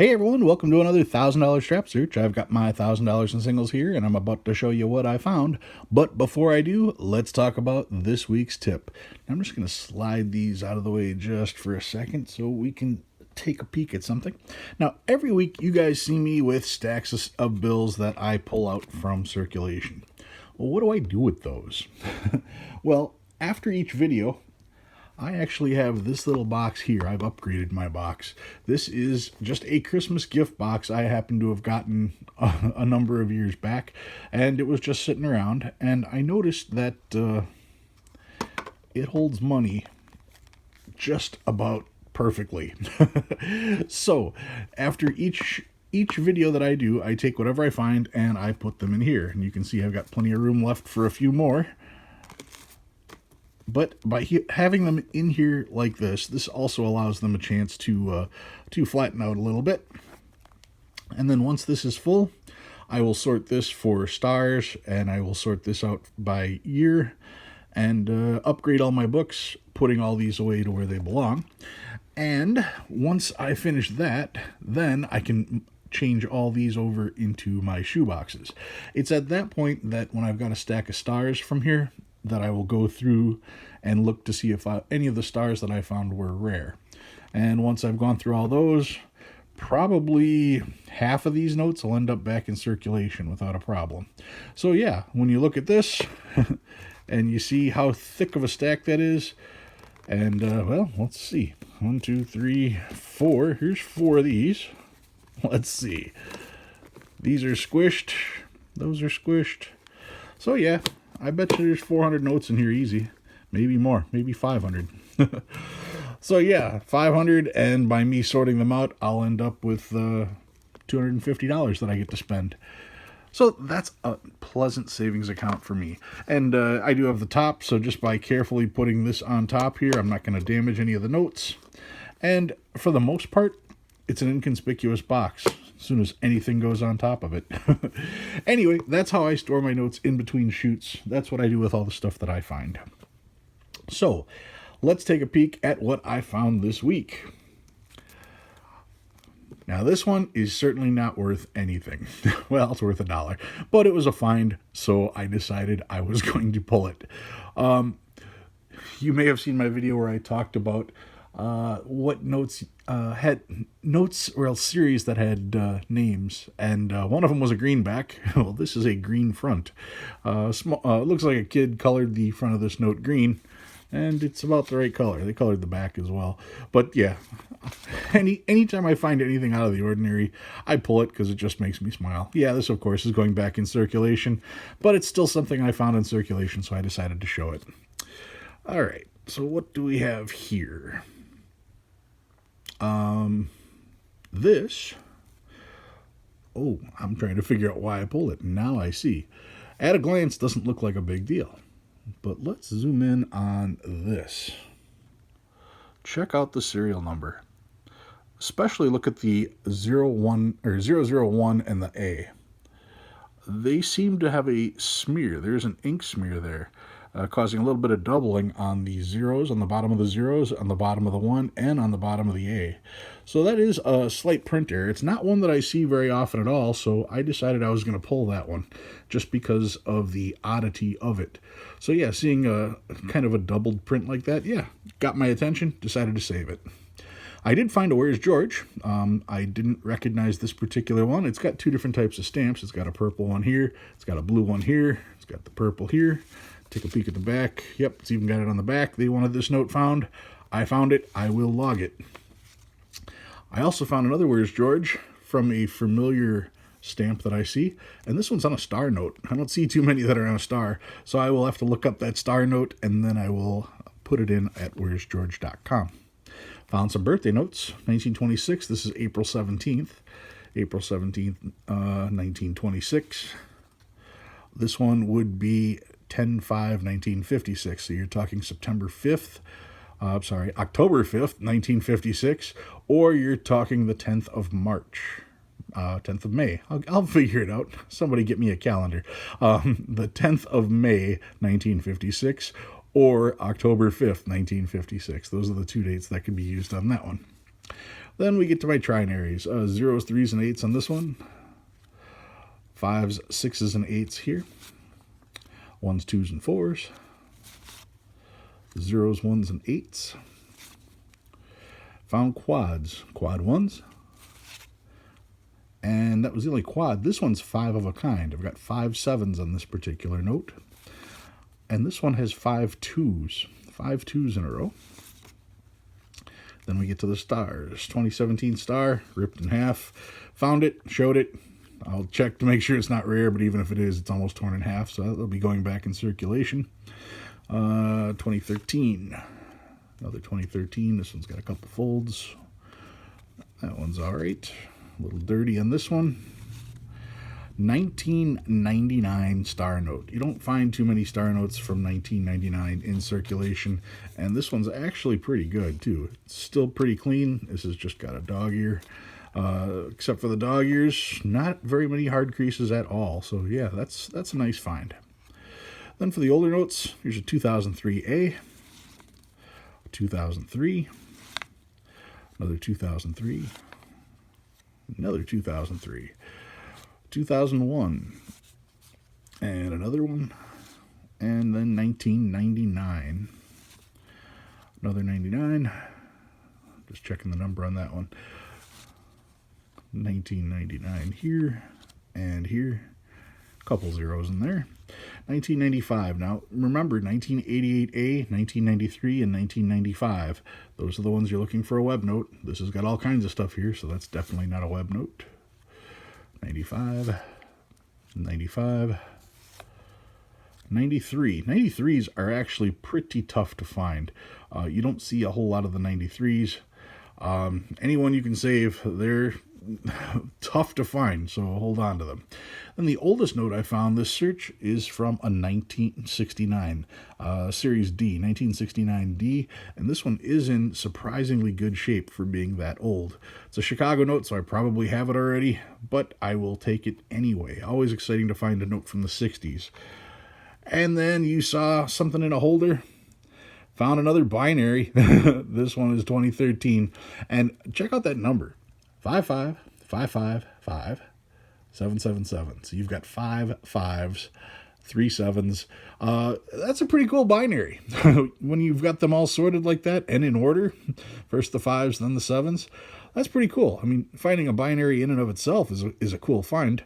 Hey everyone, welcome to another $1,000 strap search. I've got my $1,000 in singles here and I'm about to show you what I found. But before I do, let's talk about this week's tip. I'm just going to slide these out of the way just for a second so we can take a peek at something. Now, every week you guys see me with stacks of bills that I pull out from circulation. Well, what do I do with those? Well, after each video, I actually have this little box here. I've upgraded my box. This is just a Christmas gift box I happen to have gotten a number of years back, and it was just sitting around, and I noticed that it holds money just about perfectly. So, after each video that I do, I take whatever I find and I put them in here. And you can see I've got plenty of room left for a few more. But by having them in here like this also allows them a chance to flatten out a little bit. And then once this is full, I will sort this for stars, and I will sort this out by year, and upgrade all my books, putting all these away to where they belong. And once I finish that, then I can change all these over into my shoe boxes. It's at that point that when I've got a stack of stars from here, that I will go through and look to see if any of the stars that I found were rare. And once I've gone through all those, probably half of these notes will end up back in circulation without a problem. So yeah, when you look at this and you see how thick of a stack that is, and well, let's see. 1, 2, 3, 4. Here's 4 of these. Let's see. These are squished. Those are squished. So yeah, I bet you there's 400 notes in here easy. Maybe more, maybe 500. So yeah, 500, and by me sorting them out, I'll end up with $250 that I get to spend. So that's a pleasant savings account for me. And I do have the top, so just by carefully putting this on top here, I'm not going to damage any of the notes. And for the most part, it's an inconspicuous box as soon as anything goes on top of it. Anyway, that's how I store my notes in between shoots. That's what I do with all the stuff that I find. So, let's take a peek at what I found this week. Now, this one is certainly not worth anything. Well, it's worth $1, but it was a find, so I decided I was going to pull it. You may have seen my video where I talked about what notes had notes or else series that had names, and one of them was a greenback. Well, this is a green front. It looks like a kid colored the front of this note green, and it's about the right color. They colored the back as well. But yeah, anytime I find anything out of the ordinary, I pull it because it just makes me smile. Yeah, this of course is going back in circulation, but it's still something I found in circulation, so I decided to show it. All right, so what do we have here? This, oh, I'm trying to figure out why I pulled it. Now I see. At a glance, doesn't look like a big deal. But let's zoom in on this. Check out the serial number. Especially look at the 01 or 001 and the A. They seem to have a smear. There's an ink smear there, causing a little bit of doubling on the zeros, on the bottom of the zeros, on the bottom of the 1, and on the bottom of the A. So that is a slight print error. It's not one that I see very often at all, so I decided I was going to pull that one just because of the oddity of it. So yeah, seeing a kind of a doubled print like that, yeah, got my attention, decided to save it. I did find a Where's George. I didn't recognize this particular one. It's got 2 different types of stamps. It's got a purple one here. It's got a blue one here. It's got the purple here. Take a peek at the back. Yep, it's even got it on the back. They wanted this note found. I found it. I will log it. I also found another Where's George from a familiar stamp that I see, and this one's on a star note. I don't see too many that are on a star, so I will have to look up that star note, and then I will put it in at where'sgeorge.com. Found some birthday notes. 1926. This is April 17th. April 17th, 1926. This one would be 10/5/1956. So you're talking September 5th. October 5th, 1956. Or you're talking the 10th of March. 10th of May. I'll figure it out. Somebody get me a calendar. The 10th of May, 1956. Or October 5th, 1956. Those are the 2 dates that could be used on that one. Then we get to my trinaries. Zeros, threes, and eights on this one. Fives, sixes, and eights here. Ones, twos, and fours. Zeros, ones, and eights. Found quads. Quad ones. And that was the only quad. This one's five of a kind. I've got 5 sevens on this particular note. And this one has 5 twos. 5 twos in a row. Then we get to the stars. 2017 star, ripped in half. Found it, showed it. I'll check to make sure it's not rare, but even if it is, it's almost torn in half, so that'll be going back in circulation. 2013. Another 2013. This one's got a couple folds. That one's all right. A little dirty on this one. 1999 star note. You don't find too many star notes from 1999 in circulation, and this one's actually pretty good too. It's still pretty clean. This has just got a dog ear. Except for the dog ears, not very many hard creases at all. So yeah, that's a nice find. Then for the older notes, here's a 2003A, 2003, another 2003, another 2003, 2001, and another one, and then 1999, another 99, just checking the number on that one, 1999 here, and here, a couple zeros in there, 1995, now remember 1988A, 1993, and 1995, those are the ones you're looking for a web note. This has got all kinds of stuff here, so that's definitely not a web note. 95, 95, 93. 93s are actually pretty tough to find. You don't see a whole lot of the 93s. Anyone you can save, they're tough to find, so hold on to them. And the oldest note I found this search is from a 1969, Series D, 1969D, and this one is in surprisingly good shape for being that old. It's a Chicago note, so I probably have it already, but I will take it anyway. Always exciting to find a note from the 60s. And then you saw something in a holder. Found another binary. This one is 2013. And check out that number. 55555 777. So you've got 5 5s, 3 7s. That's a pretty cool binary. When you've got them all sorted like that and in order, first the 5s, then the 7s, that's pretty cool. I mean, finding a binary in and of itself is a cool find.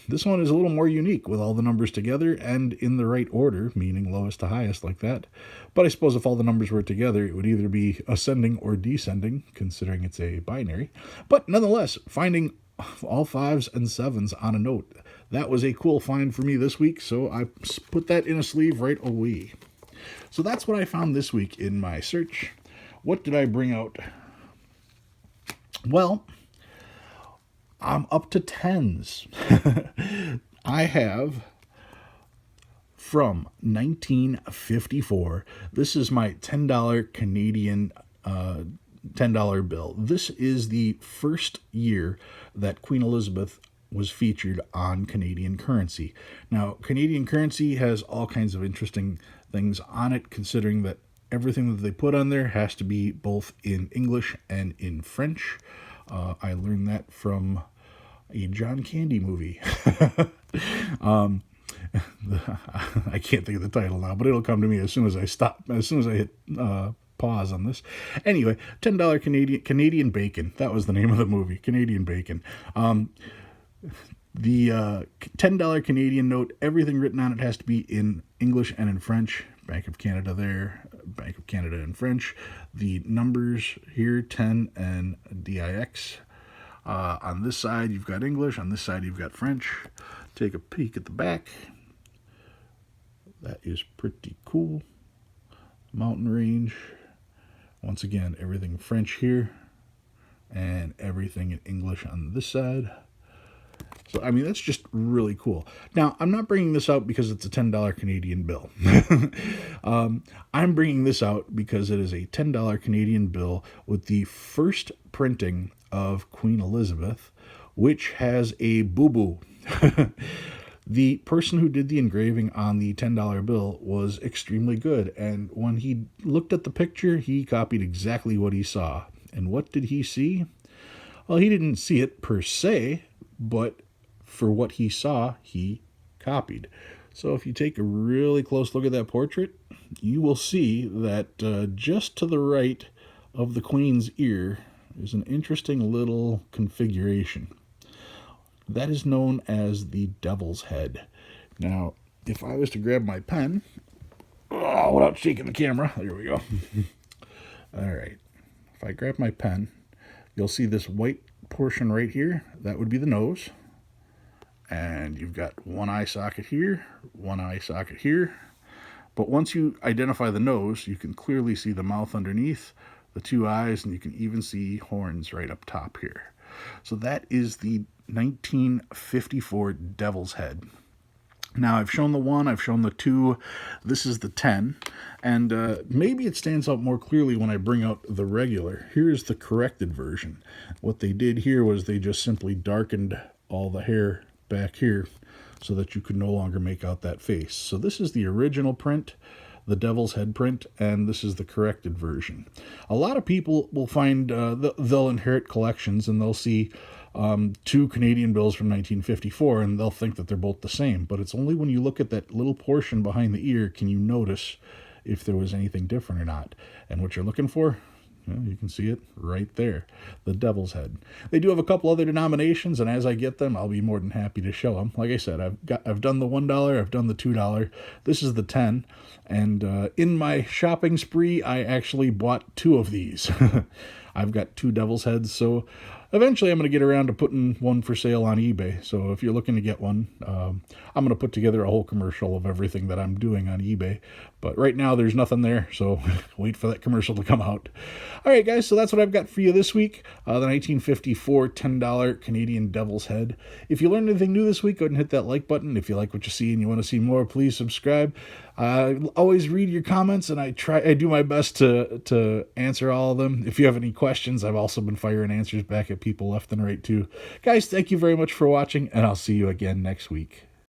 This one is a little more unique with all the numbers together and in the right order, meaning lowest to highest like that. But I suppose if all the numbers were together, it would either be ascending or descending, considering it's a binary. But nonetheless, finding all 5s and 7s on a note, that was a cool find for me this week, so I put that in a sleeve right away. So that's what I found this week in my search. What did I bring out? Well, I'm up to 10s. I have from 1954. This is my $10 Canadian $10 bill. This is the first year that Queen Elizabeth was featured on Canadian currency. Now, Canadian currency has all kinds of interesting things on it, considering that everything that they put on there has to be both in English and in French. I learned that from a John Candy movie. I can't think of the title now, but it'll come to me as soon as I hit pause on this. Anyway, $10 Canadian Bacon. That was the name of the movie, Canadian Bacon. The $10 Canadian note, everything written on it has to be in English and in French. Bank of Canada there, Bank of Canada in French. The numbers here, 10 and DIX. On this side, you've got English. On this side, you've got French. Take a peek at the back. That is pretty cool. Mountain range. Once again, everything French here. And everything in English on this side. So, I mean, that's just really cool. Now, I'm not bringing this out because it's a $10 Canadian bill. I'm bringing this out because it is a $10 Canadian bill with the first printing of Queen Elizabeth, which has a boo-boo. The person who did the engraving on the $10 bill was extremely good, and when he looked at the picture, he copied exactly what he saw. And what did he see? Well, he didn't see it per se, but for what he saw, he copied. So if you take a really close look at that portrait, you will see that just to the right of the Queen's ear is an interesting little configuration. That is known as the devil's head. Now, if I was to grab my pen, without shaking the camera, there we go. All right. If I grab my pen, you'll see this white portion right here. That would be the nose. And you've got one eye socket here, one eye socket here. But once you identify the nose, you can clearly see the mouth underneath, the two eyes, and you can even see horns right up top here. So that is the 1954 Devil's Head. Now, I've shown the 1, I've shown the 2, this is the 10, and maybe it stands out more clearly when I bring out the regular. Here's the corrected version. What they did here was they just simply darkened all the hair back here so that you could no longer make out that face. So this is the original print, the Devil's Head print, and this is the corrected version. A lot of people will find, they'll inherit collections and they'll see 2 Canadian bills from 1954 and they'll think that they're both the same, but it's only when you look at that little portion behind the ear can you notice if there was anything different or not. And what you're looking for, well, you can see it right there, the Devil's Head. They do have a couple other denominations, and as I get them, I'll be more than happy to show them. Like I said, I've done the $1, I've done the $2. This is the 10, and in my shopping spree, I actually bought 2 of these. I've got 2 Devil's Heads, so eventually I'm going to get around to putting one for sale on eBay. So if you're looking to get one, I'm going to put together a whole commercial of everything that I'm doing on eBay. But right now there's nothing there, so wait for that commercial to come out. All right, guys, so that's what I've got for you this week. The 1954 $10 Canadian Devil's Head. If you learned anything new this week, go ahead and hit that like button. If you like what you see and you want to see more, please subscribe. Always read your comments, and I do my best to answer all of them. If you have any questions, I've also been firing answers back at people left and right too. Guys, thank you very much for watching, and I'll see you again next week.